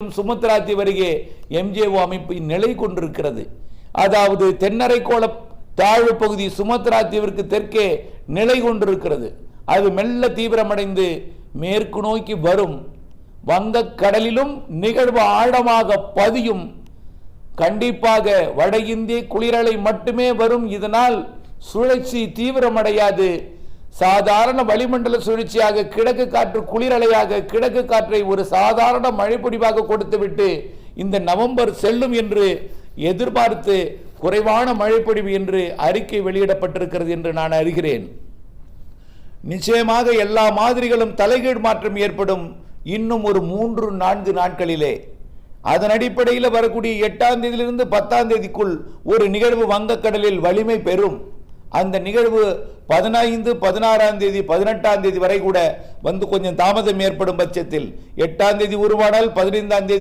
Sumatra தீவு அருகே MJO அமைப்பு நிலை கொண்டிருக்கிறது. அதாவது தென்னரைக்கோள தாழ்வு பகுதி சுமத்ரா தீவிற்கு தெற்கே நிலை கொண்டிருக்கிறது. அது மெல்ல தீவிரமடைந்து மேற்கு நோக்கி வரும். வங்கக்கடலிலும் நிகழ்வு ஆழமாக பதியும். கண்டிப்பாக வட இந்திய குளிரலை மட்டுமே வரும். இதனால் சுழற்சி தீவிரமடையாது. சாதாரண வளிமண்டல சுழற்சியாக கிழக்கு காற்று குளிரலையாக கிழக்கு காற்றை ஒரு சாதாரண மழைப்பொழிவாக கொடுத்துவிட்டு இந்த நவம்பர் செல்லும் என்று எதிர்பார்த்து குறைவான மழைப்பொழிவு என்று அறிக்கை வெளியிடப்பட்டிருக்கிறது என்று நான் அறிகிறேன். நிச்சயமாக எல்லா மாதிரிகளும் தலைகீழ் மாற்றம் ஏற்படும் இன்னும் ஒரு 3-4 நாட்களிலே. அதன் அடிப்படையில் வரக்கூடிய 8ஆம் தேதியிலிருந்து 10ஆம் தேதிக்குள் ஒரு நிகழ்வு வங்கக்கடலில் வலிமை பெறும். அந்த நிகழ்வு 15, 16ஆம் தேதி 18ஆம் தேதி வரை கூட வந்து கொஞ்சம் தாமதம் ஏற்படும் பட்சத்தில் 8ஆம் தேதி உருவானால் 15ஆம் தேதி